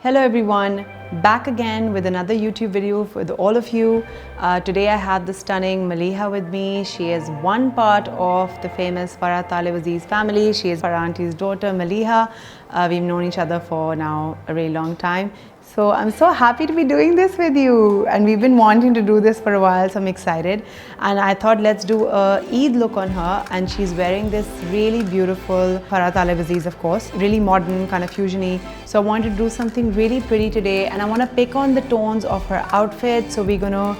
Hello everyone, back again with another YouTube video for all of you. Today I have the stunning Maliha with me. She is one part of the famous Farah Talib Aziz family. She is Farah Auntie's daughter, Maliha. We've known each other for now a really long time. So I'm so happy to be doing this with you, and we've been wanting to do this for a while, so I'm excited. And I thought let's do a Eid look on her, and she's wearing this really beautiful Farah Talib Aziz, of course, really modern, kind of fusiony. So I wanted to do something really pretty today, and I want to pick on the tones of her outfit. So we're gonna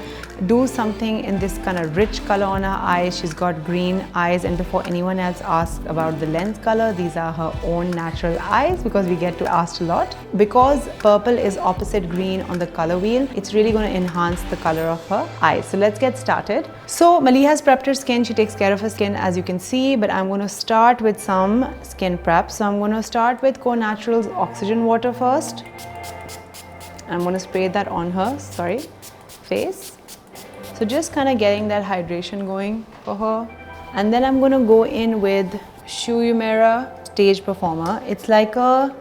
do something in this kind of rich color on her eyes. She's got green eyes, and before anyone else asks about the lens color, these are her own natural eyes because we get to ask a lot. Because purple is opposite green on the color wheel, it's really going to enhance the color of her eyes. So let's get started. So Maliha's prepped her skin. She takes care of her skin, as you can see, but I'm going to start with some skin prep. So I'm going to start with Core Naturals Oxygen Water first. I'm going to spray that on her, face. So just kind of getting that hydration going for her. And then I'm going to go in with UEMURA Stage Performer. It's like a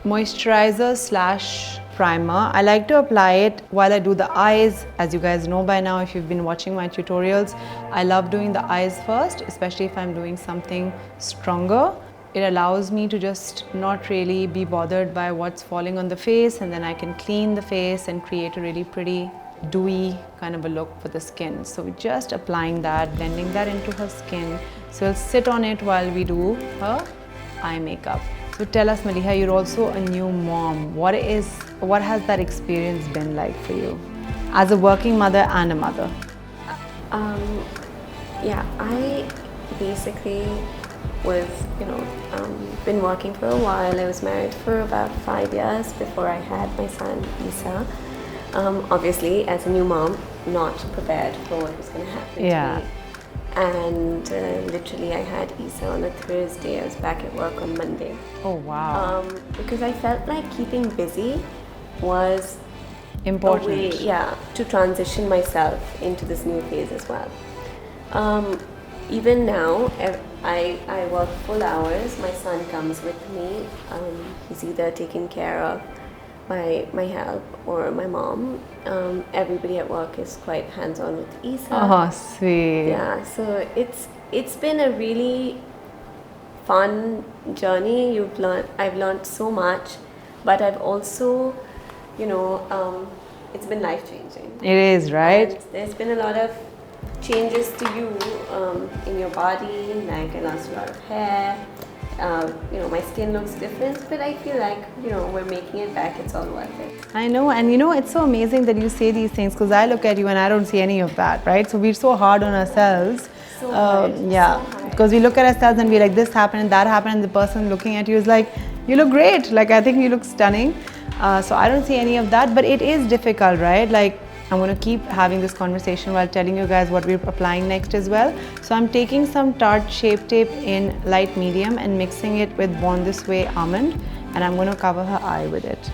moisturizer slash primer. I like to apply it while I do the eyes. As you guys know by now, if you've been watching my tutorials, I love doing the eyes first, especially if I'm doing something stronger. It allows me to just not really be bothered by what's falling on the face, and then I can clean the face and create a really pretty dewy kind of a look for the skin. So we're just applying that, blending that into her skin. So we'll sit on it while we do her eye makeup. So tell us, Maliha, you're also a new mom. What has that experience been like for you as a working mother and a mother? Yeah, I basically was, been working for a while. I was married for about 5 years before I had my son, Isa. Obviously, as a new mom, not prepared for what was going to happen to me. And literally, I had Isa on a Thursday. I was back at work on Monday. Oh, wow. Because I felt like keeping busy was important. A way, to transition myself into this new phase as well. Even now, I work full hours. My son comes with me. He's either taking care of my help or my mom. Everybody at work is quite hands-on with Isa. Oh, sweet. Yeah, so it's been a really fun journey. I've learned so much, but I've also, it's been life-changing. It is, right? And there's been a lot of changes to you in your body. Like I lost a lot of hair. My skin looks different, but I feel like, we're making it back. It's all worth it. I know, and it's so amazing that you say these things, because I look at you and I don't see any of that, right? So we're so hard on ourselves. So hard. Because we look at ourselves and we're like, this happened and that happened, and the person looking at you is like, you look great. Like, I think you look stunning. So I don't see any of that, but it is difficult, right? Like, I'm going to keep having this conversation while telling you guys what we're applying next as well. So I'm taking some Tarte Shape Tape in light medium and mixing it with Born This Way Almond, and I'm going to cover her eye with it.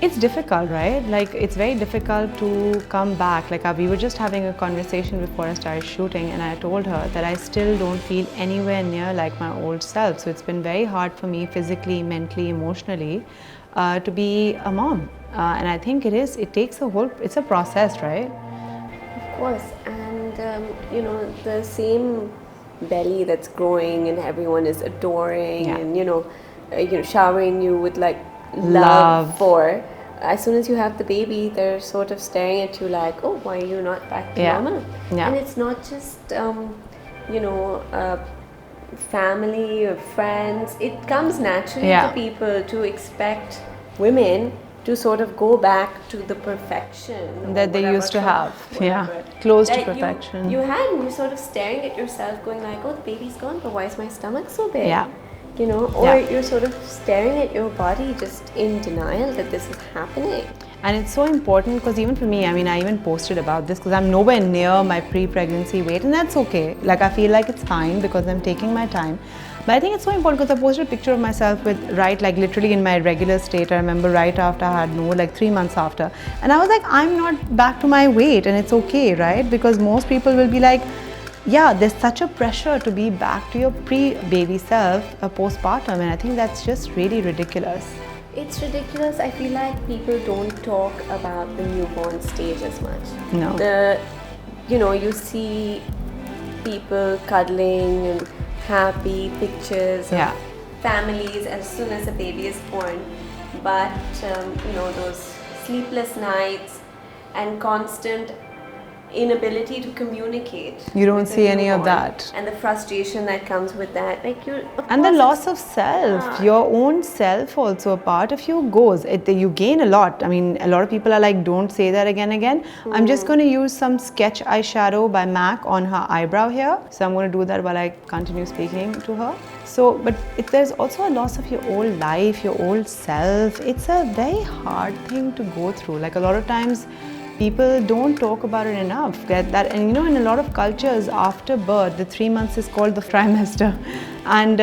It's difficult, right? Like, it's very difficult to come back. Like, we were just having a conversation before I started shooting, and I told her that I still don't feel anywhere near like my old self. So it's been very hard for me physically, mentally, emotionally to be a mom. And I think it takes it's a process, right? Of course, and the same belly that's growing and everyone is adoring and showering you with like love for. As soon as you have the baby, they're sort of staring at you like, oh, why are you not back to normal? Yeah. And it's not just family or friends. It comes naturally to people to expect women to sort of go back to the perfection that they used to have. Close to perfection. You had, and you're sort of staring at yourself going like, oh, the baby's gone, but why is my stomach so big? You're sort of staring at your body just in denial that this is happening. And it's so important, because even for me, I even posted about this because I'm nowhere near my pre-pregnancy weight, and that's okay. Like, I feel like it's fine because I'm taking my time. But I think it's so important because I posted a picture of myself with, literally in my regular state. I remember right after I had no, 3 months after. And I was like, I'm not back to my weight, and it's okay, right? Because most people will be like, yeah, there's such a pressure to be back to your pre-baby self postpartum, and I think that's just really ridiculous. It's ridiculous. I feel like people don't talk about the newborn stage as much. No. You see people cuddling and happy pictures Yeah. of families as soon as a baby is born. But, those sleepless nights and constant inability to communicate. You don't with the see any of newborn, that. and the frustration that comes with that. Like And the loss of self, Yeah. your own self also, a part of you goes. You gain a lot. I mean, a lot of people are like, don't say that again. I'm just going to use some sketch eyeshadow by MAC on her eyebrow here. So I'm going to do that while I continue speaking to her. So, but there's also a loss of your old life, your old self. It's a very hard thing to go through. Like a lot of times, people don't talk about it enough. And in a lot of cultures, after birth, the 3 months is called the trimester, and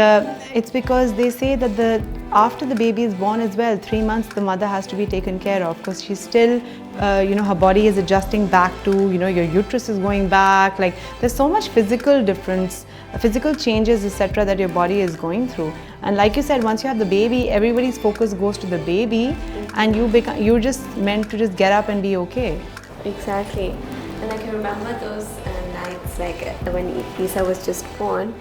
it's because they say that after the baby is born as well, 3 months the mother has to be taken care of because she's still, her body is adjusting back to, your uterus is going back. Like there's so much physical difference, physical changes, etc., that your body is going through. And like you said, once you have the baby, everybody's focus goes to the baby, and you're just meant to just get up and be okay. Exactly. And I can remember those nights, like when Isa was just born.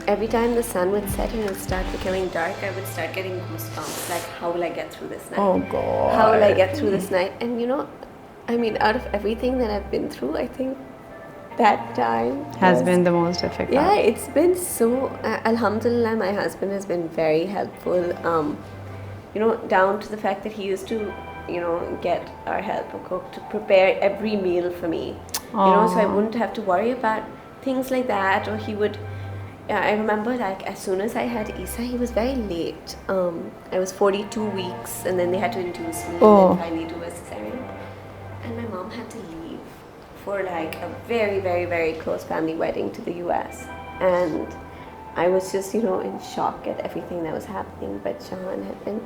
Every time the sun would set and it would start becoming dark, I would start getting goosebumps. Like, how will I get through this night? Oh God. How will I get through this night? And out of everything that I've been through, I think that time has been the most difficult. Yeah, it's been so. Alhamdulillah, my husband has been very helpful. Down to the fact that he used to, get our helper cook to prepare every meal for me. So I wouldn't have to worry about things like that. Or he would. I remember, like, as soon as I had Isa, he was very late. I was 42 weeks, and then they had to induce me, and then finally do a cesarean. And my mom had to leave for like a very, very, very close family wedding to the US. And I was just, in shock at everything that was happening. But Shahan had been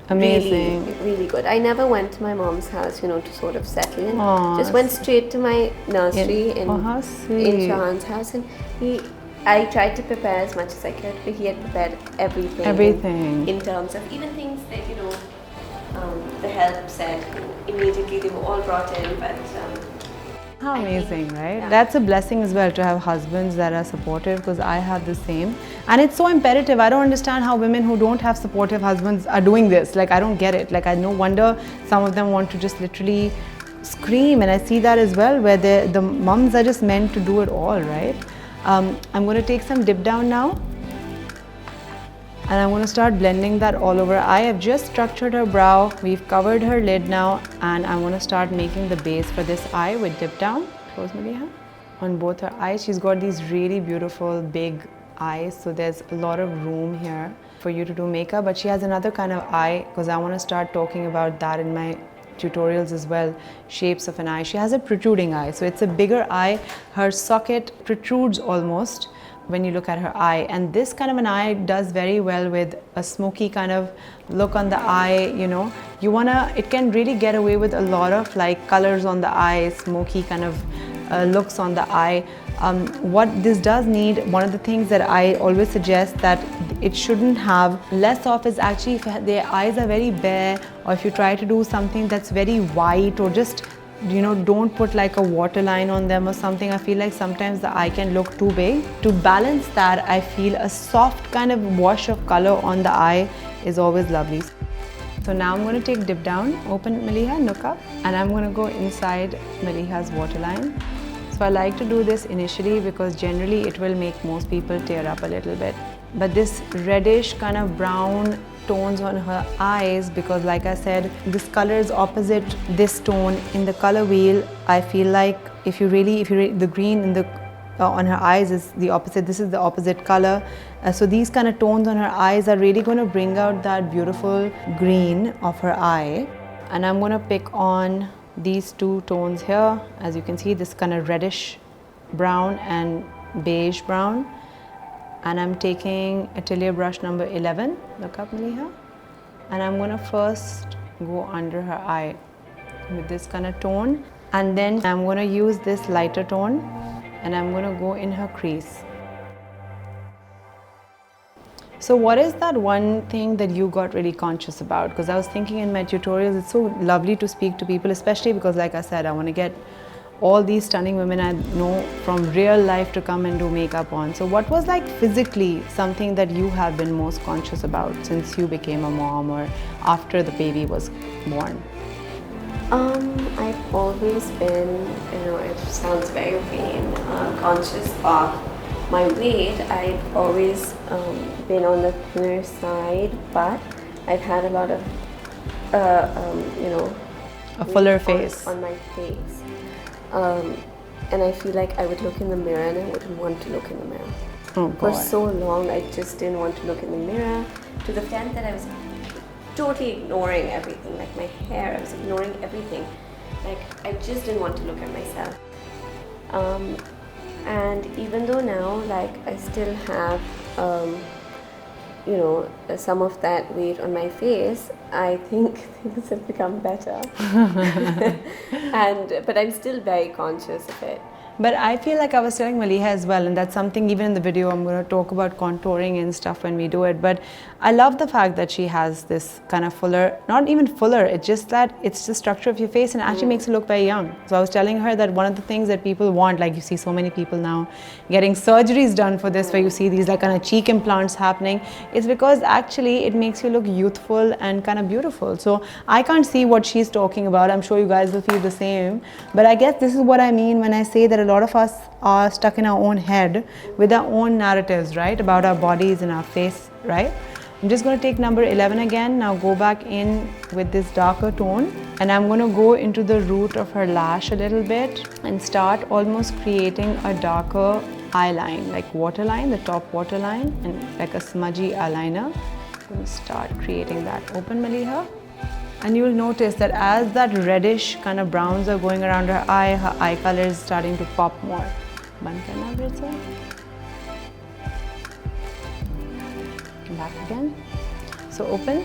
amazing, really, really good. I never went to my mom's house, to sort of settle in. Just went that's straight to my nursery in Shahan's house, and I tried to prepare as much as I could, but he had prepared everything. In terms of even things that, the help said immediately they were all brought in, but how amazing, right? Yeah. That's a blessing as well, to have husbands that are supportive, because I have the same. And it's so imperative. I don't understand how women who don't have supportive husbands are doing this. Like, I don't get it. Like, no wonder some of them want to just literally scream. And I see that as well, where the mums are just meant to do it all, right? I'm going to take some dip down now. And I'm going to start blending that all over. I have just structured her brow. We've covered her lid now. And I'm going to start making the base for this eye with dip down. Close Maliha. On both her eyes, she's got these really beautiful big eyes. So there's a lot of room here for you to do makeup. But she has another kind of eye, because I want to start talking about that in my tutorials as well. Shapes of an eye. She has a protruding eye. So it's a bigger eye. Her socket protrudes almost when you look at her eye, and this kind of an eye does very well with a smoky kind of look on the eye. It can really get away with a lot of like colors on the eye, smoky kind of looks on the eye. What this does need, one of the things that I always suggest that it shouldn't have less of, is actually if their eyes are very bare, or if you try to do something that's very white, or just don't put like a waterline on them or something. I feel like sometimes the eye can look too big. To balance that, I feel a soft kind of wash of color on the eye is always lovely. So now I'm going to take dip down, open Maliha, look up, and I'm going to go inside Maliha's waterline. So I like to do this initially because generally it will make most people tear up a little bit. But this reddish kind of brown tones on her eyes, because like I said, this color is opposite this tone in the color wheel. I feel like if you really the green in the on her eyes is the opposite. This is the opposite color. So these kind of tones on her eyes are really going to bring out that beautiful green of her eye. And I'm going to pick on these two tones here. As you can see, this kind of reddish brown and beige brown. And I'm taking Atelier brush number 11, look up Maliha, and I'm going to first go under her eye with this kind of tone, and then I'm going to use this lighter tone and I'm going to go in her crease. So what is that one thing that you got really conscious about? Because I was thinking in my tutorials, it's so lovely to speak to people, especially because like I said, I want to get all these stunning women I know from real life to come and do makeup on. So what was like physically something that you have been most conscious about since you became a mom or after the baby was born? I've always been, it sounds very vain, conscious of my weight. I've always been on the thinner side, but I've had a lot of, A fuller face. on my face. And I feel like I would look in the mirror and I wouldn't want to look in the mirror. Oh, For God. so long, I just didn't want to look in the mirror, to the extent that I was totally ignoring everything, like my hair, I was ignoring everything. Like, I just didn't want to look at myself. And even though now, like, I still have, some of that weight on my face, I think things have become better. But I'm still very conscious of it. But I feel like I was telling Maliha as well, and that's something even in the video I'm going to talk about contouring and stuff when we do it. But I love the fact that she has this kind of fuller, not even fuller, it's just that it's the structure of your face and it actually makes you look very young. So I was telling her that one of the things that people want, like you see so many people now getting surgeries done for this, where you see these like kind of cheek implants happening, is because actually it makes you look youthful and kind of beautiful. So I can't see what she's talking about. I'm sure you guys will feel the same. But I guess this is what I mean when I say that a lot of us are stuck in our own head with our own narratives, right, about our bodies and our face, right? I'm just going to take number 11 again. Now go back in with this darker tone, and I'm going to go into the root of her lash a little bit and start almost creating a darker eye line, like waterline, the top waterline, and like a smudgy eyeliner. I'm going to start creating that. Open, Maliha. And you will notice that as that reddish kind of browns are going around her eye color is starting to pop more. Band karna phir se. Back again. So open.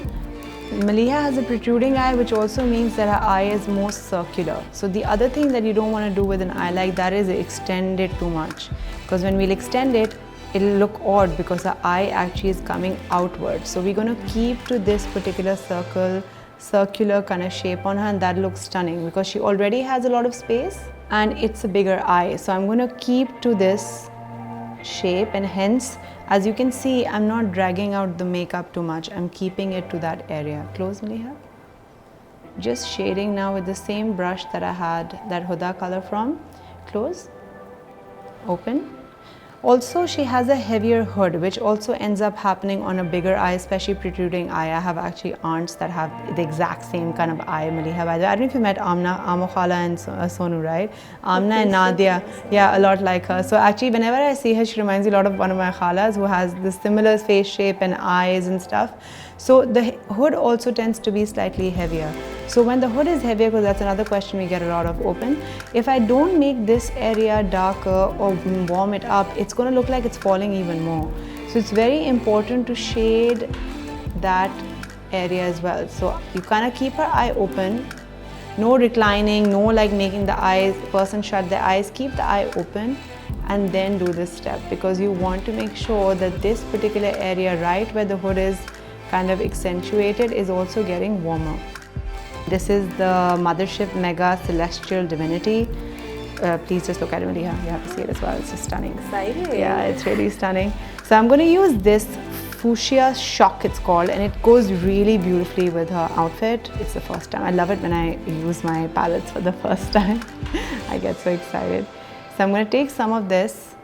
Maliha has a protruding eye, which also means that her eye is more circular. So the other thing that you don't want to do with an eye like that is extend it too much. Because when we'll extend it, it'll look odd because her eye actually is coming outward. So we're going to keep to this particular circular kind of shape on her, and that looks stunning because she already has a lot of space and it's a bigger eye. So I'm going to keep to this shape, and hence, as you can see, I'm not dragging out the makeup too much. I'm keeping it to that area. Close, Maliha. Just shading now with the same brush that I had that Huda color from. Close. Open. Also, she has a heavier hood, which also ends up happening on a bigger eye, especially protruding eye. I have actually aunts that have the exact same kind of eye, Maliha. I don't know if you met Amna, Khala and Sonu, right? Amna and Nadia, yeah, a lot like her. So actually, whenever I see her, she reminds me a lot of one of my Khalas who has this similar face shape and eyes and stuff. So the hood also tends to be slightly heavier. So when the hood is heavier, because that's another question we get a lot of, open, if I don't make this area darker or warm it up, it's going to look like it's falling even more. So it's very important to shade that area as well. So you kind of keep her eye open, no reclining, no like making the eyes, person shut their eyes, keep the eye open and then do this step, because you want to make sure that this particular area right where the hood is kind of accentuated is also getting warmer. This is the Mothership Mega Celestial Divinity. Please just look at it, Maliha. You have to see it as well. It's just stunning. Exciting. Yeah, it's really stunning. So I'm going to use this Fuchsia Shock, it's called, and it goes really beautifully with her outfit. It's the first time. I love it when I use my palettes for the first time. I get so excited. So I'm going to take some of this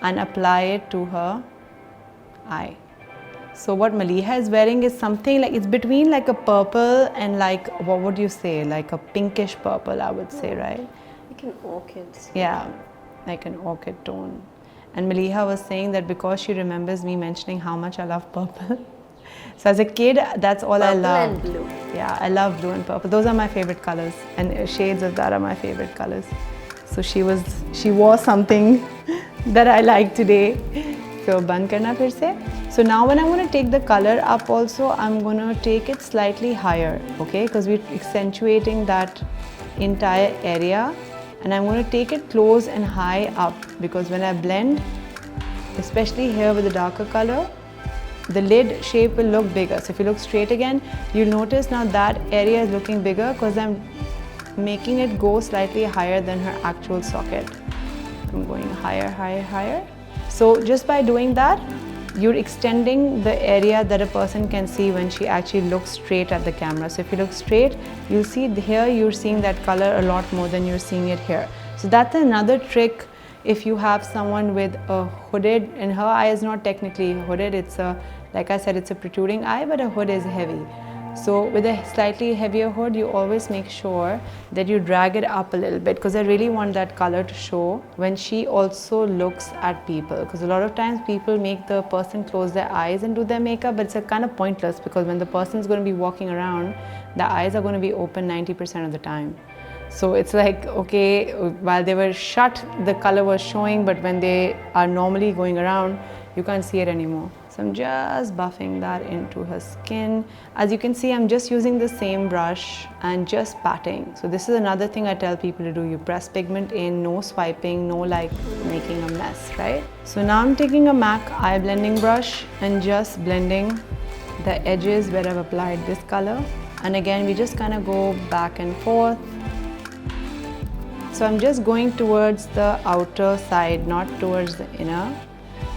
and apply it to her eye. So what Maliha is wearing is something like, it's between like a purple and like, what would you say, like a pinkish purple, I would say, right? Like an orchid. Yeah, like an orchid tone. And Maliha was saying that because she remembers me mentioning how much I love purple. So as a kid, that's all I loved. Purple and blue. Yeah, I love blue and purple. Those are my favorite colors, and shades of that are my favorite colors. So she wore something that I like today. So band karna phir se. So now when I'm going to take the color up also, I'm going to take it slightly higher, okay? Because we're accentuating that entire area. And I'm going to take it close and high up, because when I blend, especially here with the darker color, the lid shape will look bigger. So if you look straight again, you'll notice now that area is looking bigger because I'm making it go slightly higher than her actual socket. I'm going higher, higher, higher. So just by doing that, you're extending the area that a person can see when she actually looks straight at the camera. So if you look straight, you'll see here you're seeing that color a lot more than you're seeing it here. So that's another trick if you have someone with a hooded, and her eye is not technically hooded, it's a, like I said, it's a protruding eye, but a hood is heavy. So with a slightly heavier hood, you always make sure that you drag it up a little bit, because I really want that color to show when she also looks at people, because a lot of times people make the person close their eyes and do their makeup, but it's a kind of pointless, because when the person's going to be walking around, the eyes are going to be open 90% of the time. So it's like, okay, while they were shut, the color was showing, but when they are normally going around, you can't see it anymore. So I'm just buffing that into her skin. As you can see, I'm just using the same brush and just patting. So this is another thing I tell people to do. You press pigment in, no swiping, no like making a mess, right? So now I'm taking a MAC eye blending brush and just blending the edges where I've applied this color. And again, we just kind of go back and forth. So I'm just going towards the outer side, not towards the inner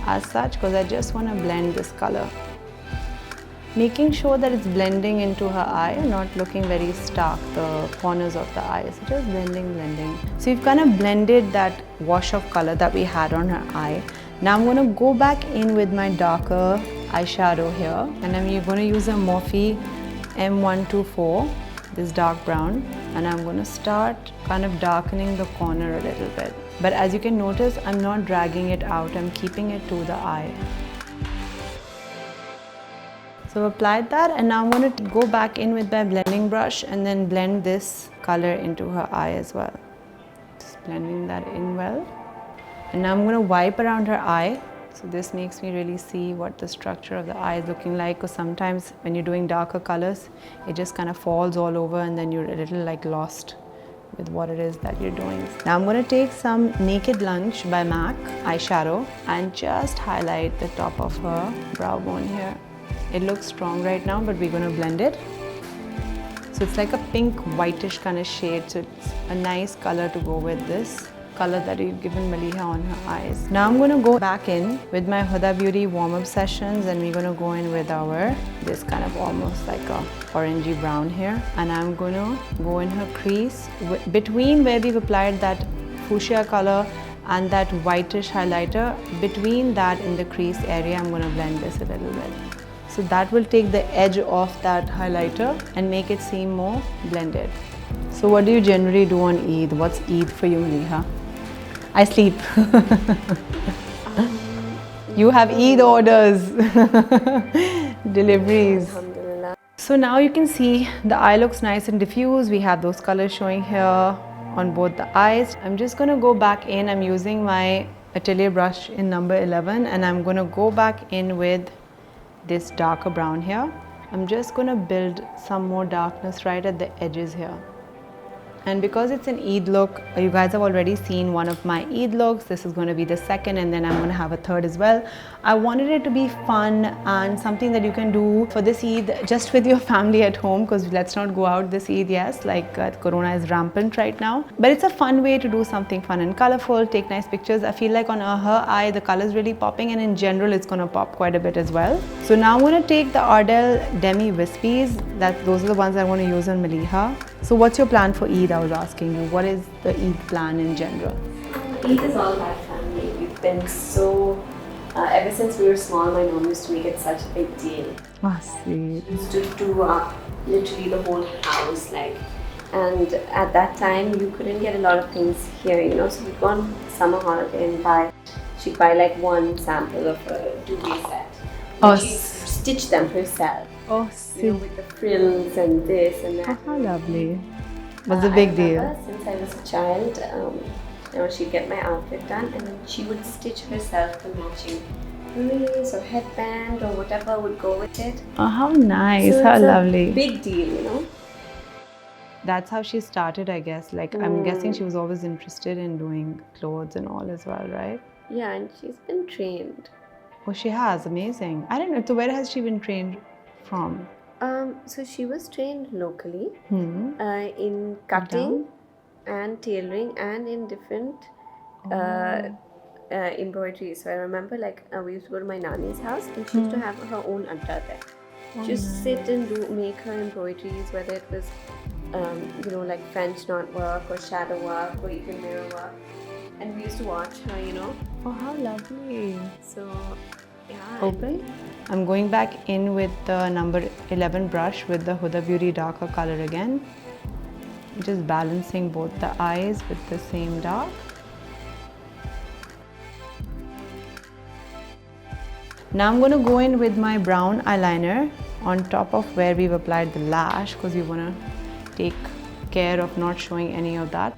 as such, because I just want to blend this color. Making sure that it's blending into her eye, not looking very stark, the corners of the eye. So just blending, blending. So we've kind of blended that wash of color that we had on her eye. Now I'm going to go back in with my darker eyeshadow here, and I'm going to use a Morphe M124, this dark brown, and I'm going to start kind of darkening the corner a little bit. But as you can notice, I'm not dragging it out, I'm keeping it to the eye. So I've applied that, and now I'm going to go back in with my blending brush and then blend this color into her eye as well. Just blending that in well. And now I'm going to wipe around her eye. So this makes me really see what the structure of the eye is looking like, because sometimes when you're doing darker colors, it just kind of falls all over and then you're a little like lost with what it is that you're doing. Now I'm going to take some Naked Lunch by MAC eyeshadow and just highlight the top of her brow bone here. It looks strong right now, but we're going to blend it. So it's like a pink whitish kind of shade, so it's a nice color to go with this color that you've given Maliha on her eyes. Now I'm going to go back in with my Huda Beauty warm-up sessions, and we're going to go in with our, this kind of almost like a orangey brown here, and I'm going to go in her crease between where we've applied that fuchsia color and that whitish highlighter. Between that in the crease area, I'm going to blend this a little bit. So that will take the edge off that highlighter and make it seem more blended. So what do you generally do on Eid? What's Eid for you, Maliha? I sleep. You have Eid orders, deliveries. So now you can see the eye looks nice and diffuse. We have those colors showing here on both the eyes. I'm just going to go back in. I'm using my Atelier brush in number 11, and I'm going to go back in with this darker brown here. I'm just going to build some more darkness right at the edges here. And because it's an Eid look, you guys have already seen one of my Eid looks. This is going to be the second, and then I'm going to have a third as well. I wanted it to be fun and something that you can do for this Eid just with your family at home, because let's not go out this Eid, yes, like Corona is rampant right now. But it's a fun way to do something fun and colorful, take nice pictures. I feel like on her eye, the color is really popping, and in general, it's going to pop quite a bit as well. So now I'm going to take the ARDELL Demi Wispies. Those are the ones I want to use on Maliha. So what's your plan for Eid? I was asking you, what is the Eid plan in general? Eid is all about family. We've been so, ever since we were small, my mom used to make it such a big deal. Oh, sweet. She used to do up literally the whole house, like, and at that time you couldn't get a lot of things here, you know, so we'd go on summer holiday and she'd buy like one sample of a duvet set. Oh, she'd stitch them herself. Oh, you know, with the frills and this and that. Oh, how lovely. Was a big deal. Since I was a child, you know, she'd get my outfit done, and then she would stitch herself the matching lace or headband or whatever would go with it. Oh, how nice. So how it's lovely. A big deal, you know. That's how she started, I guess. Like, I'm guessing she was always interested in doing clothes and all as well, right? Yeah, and she's been trained. Oh, she has. Amazing. I don't know. So where has she been trained from? So she was trained locally Hmm. in cutting and tailoring and in different embroidery. So I remember like we used to go to my nanny's house and she used to have her own adda there. She used to sit and make her embroideries, whether it was you know, like French knot work or shadow work or even mirror work. And we used to watch her, you know. Oh, how lovely. So yeah. Open. I'm going back in with the number 11 brush with the Huda Beauty darker color again. Just balancing both the eyes with the same dark. Now I'm going to go in with my brown eyeliner on top of where we've applied the lash, because we want to take care of not showing any of that.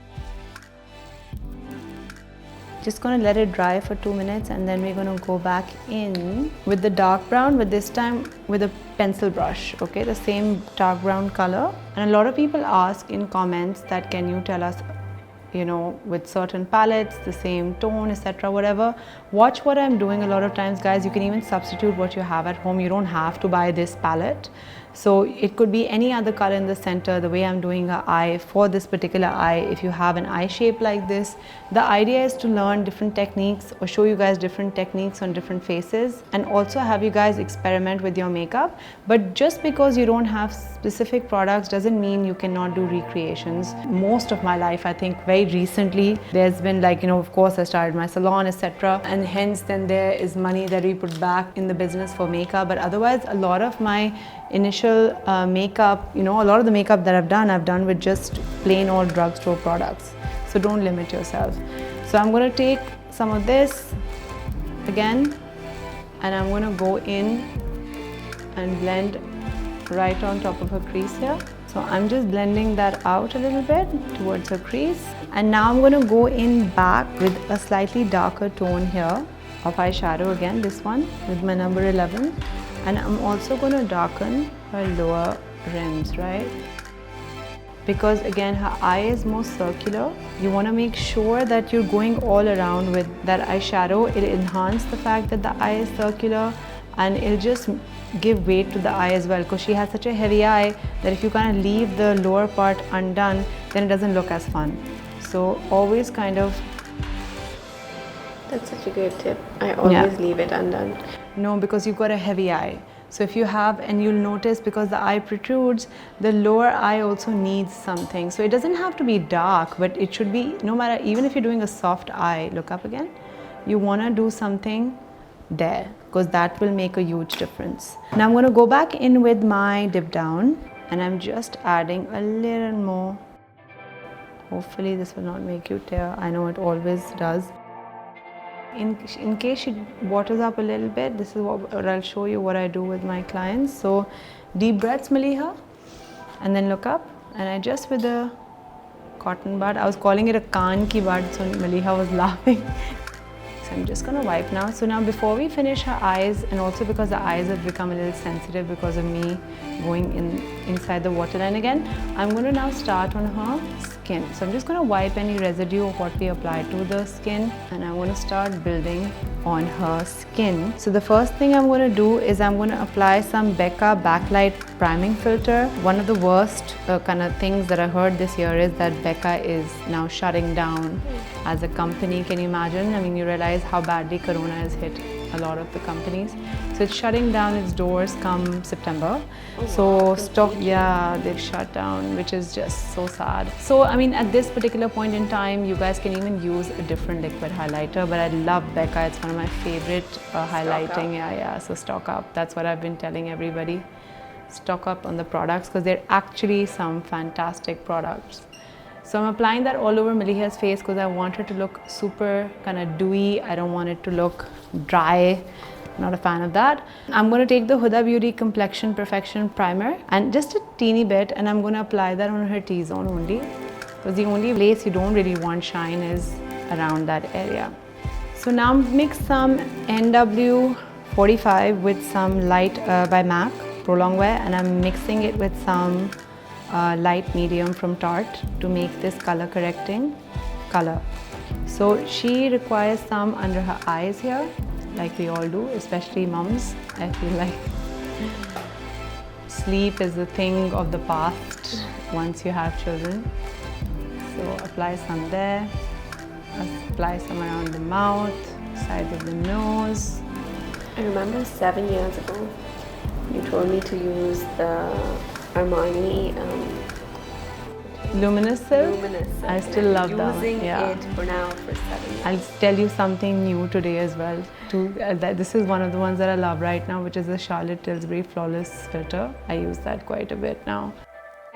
Just going to let it dry for 2 minutes, and then we're going to go back in with the dark brown, but this time with a pencil brush, okay, the same dark brown color. And a lot of people ask in comments that can you tell us, you know, with certain palettes, the same tone, etc., whatever. Watch what I'm doing. A lot of times, guys, you can even substitute what you have at home. You don't have to buy this palette. So it could be any other color in the center, the way I'm doing her eye for this particular eye. If you have an eye shape like this, the idea is to learn different techniques or show you guys different techniques on different faces, and also have you guys experiment with your makeup. But just because you don't have specific products doesn't mean you cannot do recreations. Most of my life, I think very recently, there's been like, you know, of course I started my salon, etc. And hence then there is money that we put back in the business for makeup. But otherwise, a lot of my initial makeup, you know, a lot of the makeup that I've done with just plain old drugstore products. So don't limit yourself. So I'm going to take some of this again, and I'm going to go in and blend right on top of her crease here. So I'm just blending that out a little bit towards her crease. And now I'm going to go in back with a slightly darker tone here of eyeshadow, again this one with my number 11. And I'm also going to darken her lower rims, right? Because again, her eye is more circular. You want to make sure that you're going all around with that eyeshadow. It'll enhance the fact that the eye is circular, and it'll just give weight to the eye as well, because she has such a heavy eye that if you kind of leave the lower part undone, then it doesn't look as fun. So always kind of... That's such a good tip. I always leave it undone. No, because you've got a heavy eye. So if you have, and you'll notice because the eye protrudes, the lower eye also needs something. So it doesn't have to be dark, but it should be, no matter, even if you're doing a soft eye, look up again, you want to do something there, because that will make a huge difference. Now I'm going to go back in with my dip down, and I'm just adding a little more. Hopefully this will not make you tear. I know it always does. In case she waters up a little bit, this is what I'll show you what I do with my clients. So deep breaths, Maliha, and then look up. And I just, with a cotton bud, I was calling it a kaan ki bud, so Maliha was laughing. So I'm just going to wipe now. So now before we finish her eyes, and also because the eyes have become a little sensitive because of me going inside the waterline again, I'm going to now start on her skin. So I'm just going to wipe any residue of what we applied to the skin, and I want to start building on her skin. So the first thing I'm going to do is I'm going to apply some BECCA backlight priming filter. One of the worst kind of things that I heard this year is that BECCA is now shutting down as a company. Can you imagine? I mean, you realize how badly Corona has hit a lot of the companies. So it's shutting down its doors come September. So stock, yeah, they've shut down, which is just so sad. So I mean, at this particular point in time, you guys can even use a different liquid highlighter, but I love BECCA. It's one of my favorite highlighting. Yeah, so stock up. That's what I've been telling everybody. Stock up on the products, because they're actually some fantastic products. So I'm applying that all over Maliha's face because I want her to look super kind of dewy. I don't want it to look dry. Not a fan of that. I'm going to take the Huda Beauty Complexion Perfection Primer, and just a teeny bit, and I'm going to apply that on her T-zone only, because the only place you don't really want shine is around that area. So now mix some NW45 with some light by MAC Prolong Wear, and I'm mixing it with some light medium from Tarte to make this color correcting color. So she requires some under her eyes here, like we all do, especially mums. I feel like sleep is the thing of the past once you have children. So apply some there, apply some around the mouth, side of the nose. I remember 7 years ago, you told me to use the Armani Luminous Silk? Luminous Silk. I still love that one. Using Yeah. it for now for 7 years. I'll tell you something new today as well. This is one of the ones that I love right now, which is the Charlotte Tilbury Flawless Filter. I use that quite a bit now.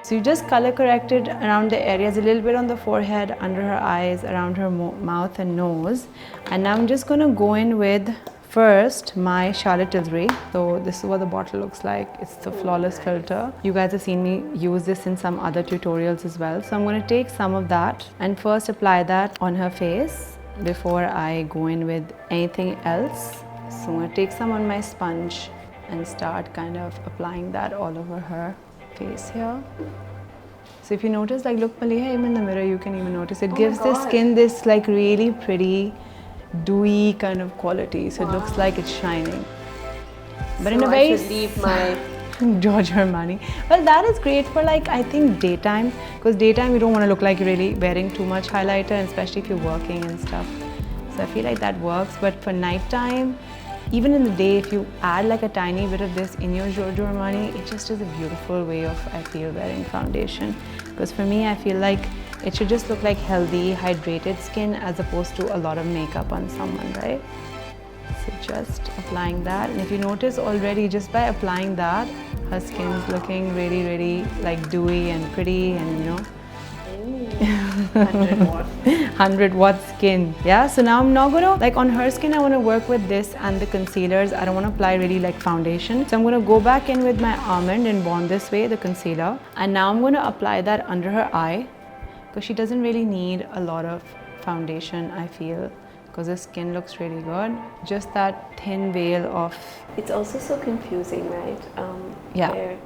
So you just color corrected around the areas, a little bit on the forehead, under her eyes, around her mouth and nose. And now I'm just going to go in with first my Charlotte Tilbury. So this is what the bottle looks like. It's the Flawless Filter. You guys have seen me use this in some other tutorials as well. So I'm going to take some of that and first apply that on her face before I go in with anything else. So I'm going to take some on my sponge and start kind of applying that all over her face here. So if you notice, like look Maliha, even in the mirror you can even notice it gives the skin this like really pretty dewy kind of quality, so it looks like it's shining, but in a very I should leave my Giorgio Armani. Well, that is great for like I think daytime, because daytime you don't want to look like you're really wearing too much highlighter, and especially if you're working and stuff. So I feel like that works, but for nighttime, even in the day, if you add like a tiny bit of this in your Giorgio Armani, it just is a beautiful way of, I feel, wearing foundation. Because for me, I feel like it should just look like healthy, hydrated skin as opposed to a lot of makeup on someone, right? So just applying that, and if you notice already, just by applying that, her skin is looking really, really like dewy and pretty, and you know, 100 watt. 100 watt skin. Yeah, so now I'm not gonna, like on her skin, I wanna work with this and the concealers. I don't wanna apply really like foundation. So I'm gonna go back in with my almond and bond this way, the concealer. And now I'm gonna apply that under her eye, because she doesn't really need a lot of foundation, I feel, because the skin looks really good. Just that thin veil of... It's also so confusing, right? Yeah.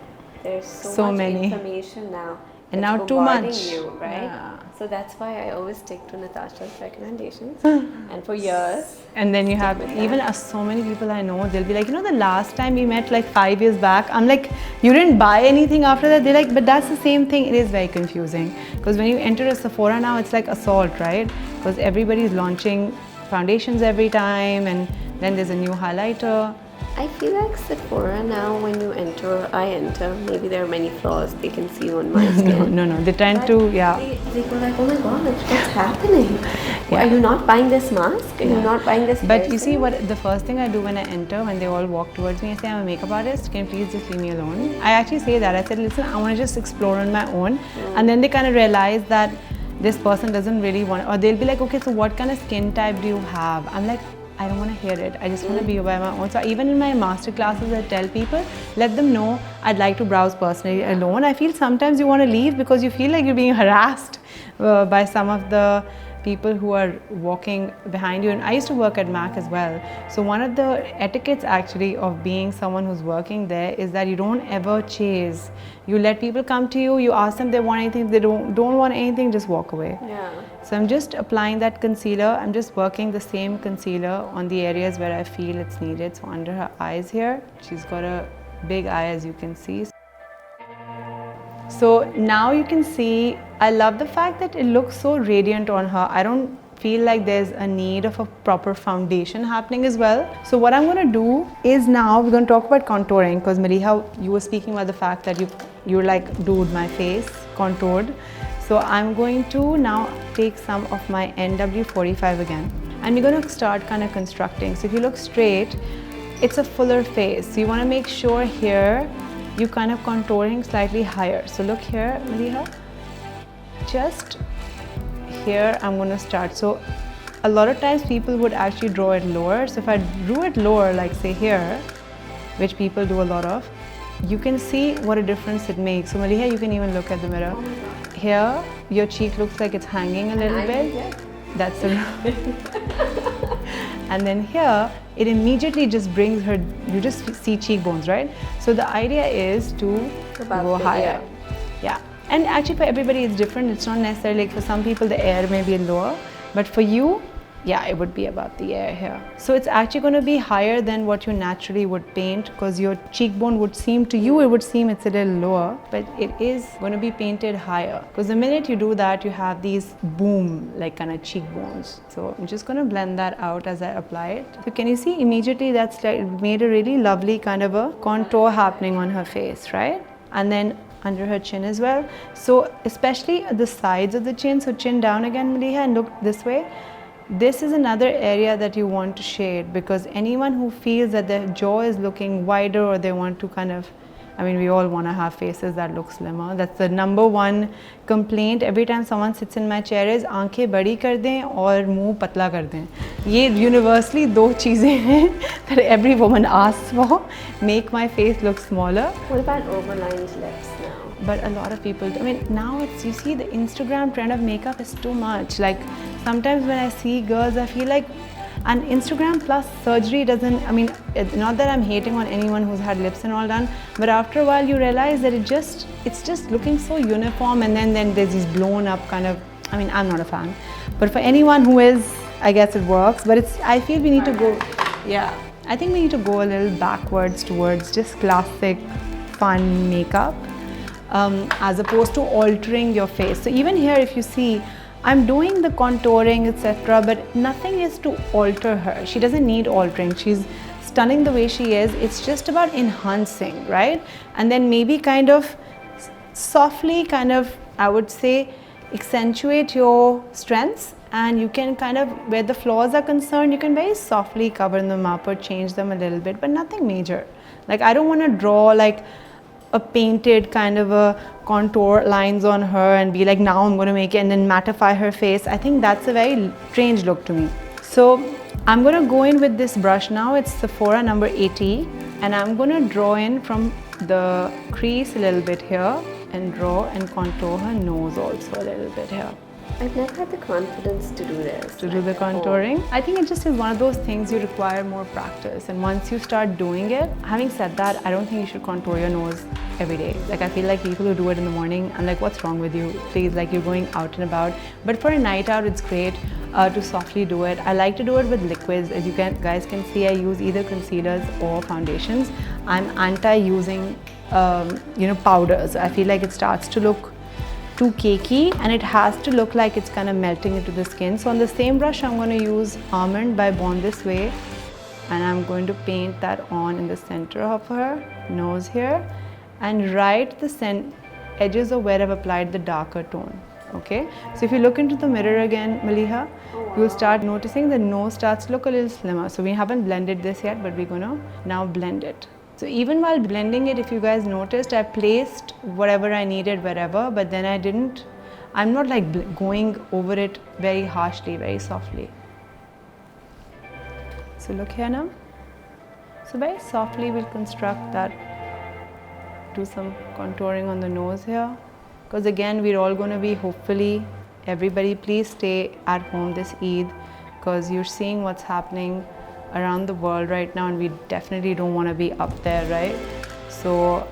There's So much many information now. And that's now too bombarding much. You, right? Yeah. So that's why I always stick to Natasha's recommendations. And for years. And then you have even so many people I know, they'll be like, you know, the last time we met like 5 years back, I'm like, you didn't buy anything after that? They're like, but that's the same thing. It is very confusing, because when you enter a Sephora now, it's like assault, right? Because everybody's launching foundations every time, and then there's a new highlighter. I feel like Sephora now, when you enter, I enter, maybe there are many flaws they can see on my skin. No, they tend to, yeah. They go like, oh my god, what's happening? Are you not buying this mask? Are you not buying this But you see, what the first thing I do when I enter, when they all walk towards me, I say, I'm a makeup artist, can you please just leave me alone? I actually say that. I said, listen, I want to just explore on my own. And then they kind of realize that this person doesn't really want, or they'll be like, okay, so what kind of skin type do you have? I'm like, I don't want to hear it. I just want to be by my own. So even in my master classes, I tell people, let them know I'd like to browse personally alone. I feel sometimes you want to leave because you feel like you're being harassed by some of the people who are walking behind you. And I used to work at MAC as well. So one of the etiquettes actually of being someone who's working there is that you don't ever chase. You let people come to you, you ask them if they want anything. If they don't want anything, just walk away. Yeah. So I'm just applying that concealer. I'm just working the same concealer on the areas where I feel it's needed. So under her eyes here, she's got a big eye, as you can see. So now you can see, I love the fact that it looks so radiant on her. I don't feel like there's a need of a proper foundation happening as well. So what I'm going to do is now we're going to talk about contouring, because Maliha, you were speaking about the fact that you're like, dude, my face contoured. So I'm going to now take some of my NW45 again, and we're going to start kind of constructing. So if you look straight, it's a fuller face. So you want to make sure here you kind of contouring slightly higher. So look here, Maliha, just here I'm going to start. So a lot of times people would actually draw it lower. So if I drew it lower, like say here, which people do a lot of, you can see what a difference it makes. So Maliha, you can even look at the mirror. Here, your cheek looks like it's hanging a little bit. That's the and then here, it immediately just brings her, you just see cheekbones, right? So the idea is to go higher. Yeah. And actually for everybody it's different. It's not necessarily like for some people the air may be lower, but for you, yeah, it would be about the ear here. So it's actually going to be higher than what you naturally would paint, because your cheekbone would seem to you, it would seem it's a little lower, but it is going to be painted higher, because the minute you do that, you have these boom like kind of cheekbones. So I'm just going to blend that out as I apply it. So can you see immediately that's like made a really lovely kind of a contour happening on her face, right? And then under her chin as well. So especially at the sides of the chin, so chin down again, Maliha, and look this way. This is another area that you want to shade, because anyone who feels that their jaw is looking wider, or they want to kind of, I mean, we all want to have faces that look slimmer. That's the number one complaint every time someone sits in my chair is aankheं badi kar dein aur muँह patla kar dein. Ye universally दो चीज़ें हैं that every woman asks for. Make my face look smaller. What about overlined lips now? But a lot of people, I mean, now it's, you see, the Instagram trend of makeup is too much. Like sometimes when I see girls, I feel like, and Instagram plus surgery doesn't, I mean, not that I'm hating on anyone who's had lips and all done, but after a while you realize that it's just looking so uniform, and then there's these blown up kind of, I mean, I'm not a fan. But for anyone who is, I guess it works, but I feel we need to go, yeah, I think we need to go a little backwards towards just classic, fun makeup. As opposed to altering your face. So even here, if you see, I'm doing the contouring, etc., but nothing is to alter her. She doesn't need altering. She's stunning the way she is. It's just about enhancing, right? And then maybe kind of softly, kind of, I would say, accentuate your strengths, and you can kind of, where the flaws are concerned, you can very softly cover them up or change them a little bit, but nothing major. Like, I don't want to draw like a painted kind of a contour lines on her and be like, now I'm going to make it, and then mattify her face. I think that's a very strange look to me. So I'm going to go in with this brush now. It's Sephora number 80, and I'm going to draw in from the crease a little bit here and draw and contour her nose also a little bit here. I've never had the confidence to do this. To do the contouring. I think it just is one of those things you require more practice, and once you start doing it, having said that, I don't think you should contour your nose every day. Like, I feel like people who do it in the morning, I'm like, what's wrong with you? Please, like, you're going out and about. But for a night out, it's great to softly do it. I like to do it with liquids. As you guys can see, I use either concealers or foundations. I'm anti using powders. I feel like it starts to look too cakey, and it has to look like it's kind of melting into the skin. So on the same brush, I'm going to use Almond by Born This Way, and I'm going to paint that on in the center of her nose here, and right the edges of where I've applied the darker tone. Okay, so if you look into the mirror again, Maliha, you'll start noticing the nose starts to look a little slimmer. So we haven't blended this yet, but we're going to now blend it. So even while blending it, if you guys noticed, I placed whatever I needed wherever, but then I'm not like going over it very harshly, very softly. So look here now. So very softly we'll construct that, do some contouring on the nose here. Because again, we're all going to be, hopefully, everybody please stay at home this Eid, because you're seeing what's happening around the world right now, and we definitely don't want to be up there, right? So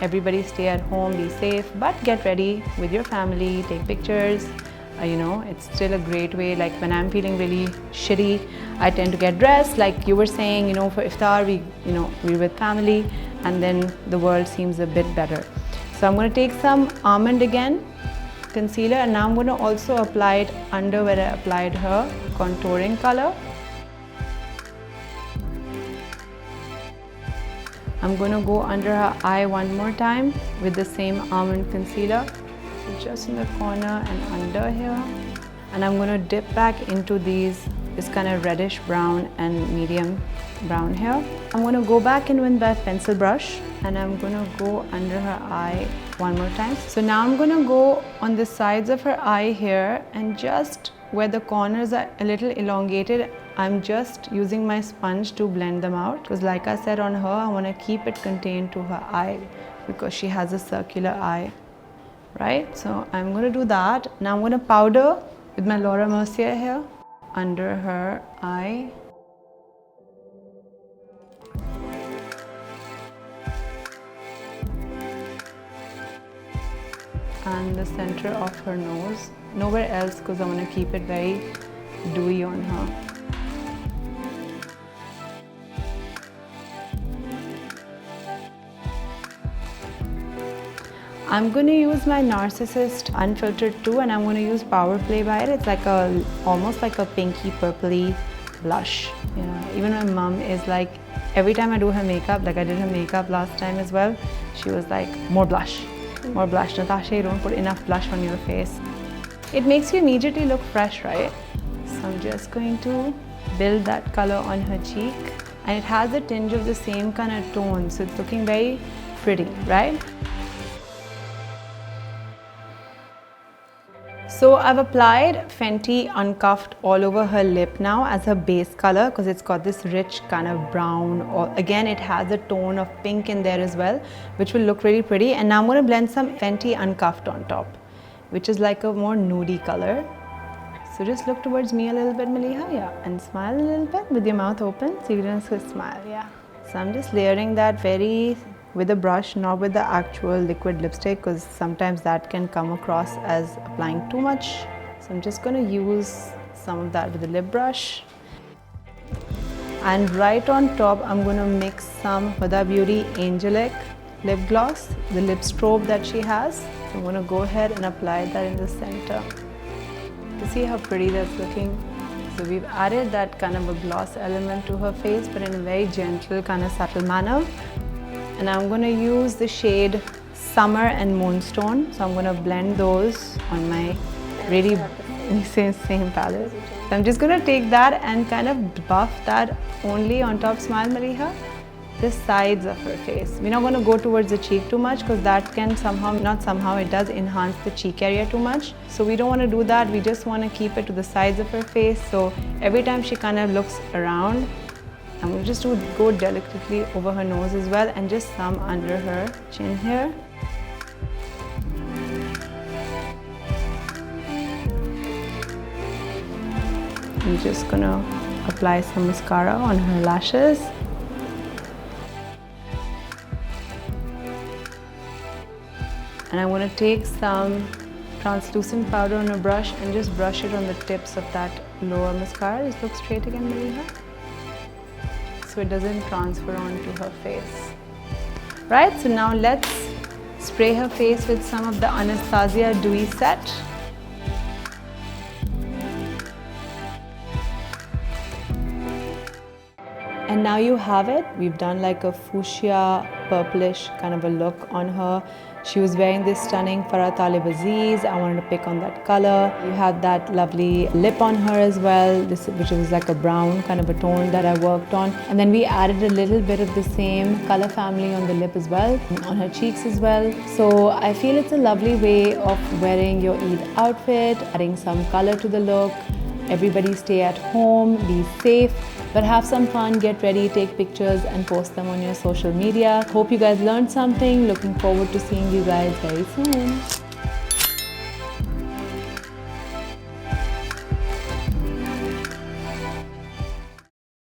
everybody stay at home, be safe, but get ready with your family, take pictures. It's still a great way. Like when I'm feeling really shitty, I tend to get dressed, like you were saying, for iftar, we're with family, and then the world seems a bit better. So I'm going to take some Almond again, concealer, and now I'm going to also apply it under where I applied her contouring color. I'm going to go under her eye one more time with the same Almond concealer, just in the corner and under here. And I'm going to dip back into this kind of reddish brown and medium brown here. I'm going to go back in with that pencil brush, and I'm going to go under her eye one more time. So now I'm going to go on the sides of her eye here, and just where the corners are a little elongated, I'm just using my sponge to blend them out, because like I said on her, I want to keep it contained to her eye because she has a circular eye, right? So I'm going to do that. Now I'm going to powder with my Laura Mercier here under her eye. And the center of her nose. Nowhere else, because I want to keep it very dewy on her. I'm going to use my Narcissist Unfiltered 2 and I'm going to use Power Play by it. It's like almost like a pinky purpley blush. You know, even my mom is like, every time I do her makeup, like I did her makeup last time as well, she was like, more blush, more blush. Natasha, you don't put enough blush on your face. It makes you immediately look fresh, right? So I'm just going to build that color on her cheek. And it has a tinge of the same kind of tone, so it's looking very pretty, right? So I've applied Fenty Uncuffed all over her lip now as her base color because it's got this rich kind of brown, or again it has a tone of pink in there as well, which will look really pretty. And now I'm going to blend some Fenty Uncuffed on top, which is like a more nudie color. So just look towards me a little bit, Maliha, yeah, and smile a little bit with your mouth open, so you just smile, yeah. So I'm just layering that with a brush, not with the actual liquid lipstick, because sometimes that can come across as applying too much. So I'm just going to use some of that with the lip brush. And right on top, I'm going to mix some Huda Beauty Angelic lip gloss, the lip strobe that she has. So I'm going to go ahead and apply that in the center. You see how pretty that's looking? So we've added that kind of a gloss element to her face, but in a very gentle, kind of subtle manner. And I'm going to use the shade Summer and Moonstone. So I'm going to blend those on my really same palette. So I'm just going to take that and kind of buff that only on top. Smile, Maliha. The sides of her face. We're not going to go towards the cheek too much because that can it does enhance the cheek area too much. So we don't want to do that. We just want to keep it to the sides of her face. So every time she kind of looks around, I'm going to just go delicately over her nose as well, and just some under her chin here. I'm just going to apply some mascara on her lashes. And I want to take some translucent powder on a brush and just brush it on the tips of that lower mascara. Just look straight again, Maliha, so it doesn't transfer onto her face. Right, so now let's spray her face with some of the Anastasia Dewy Set. And now you have it. We've done like a fuchsia purplish kind of a look on her. She was wearing this stunning Farah Talib Aziz. I wanted to pick on that color. You have that lovely lip on her as well, which is like a brown kind of a tone that I worked on. And then we added a little bit of the same color family on the lip as well, on her cheeks as well. So I feel it's a lovely way of wearing your Eid outfit, adding some color to the look. Everybody stay at home, be safe, but have some fun, get ready, take pictures and post them on your social media. Hope you guys learned something. Looking forward to seeing you guys very soon.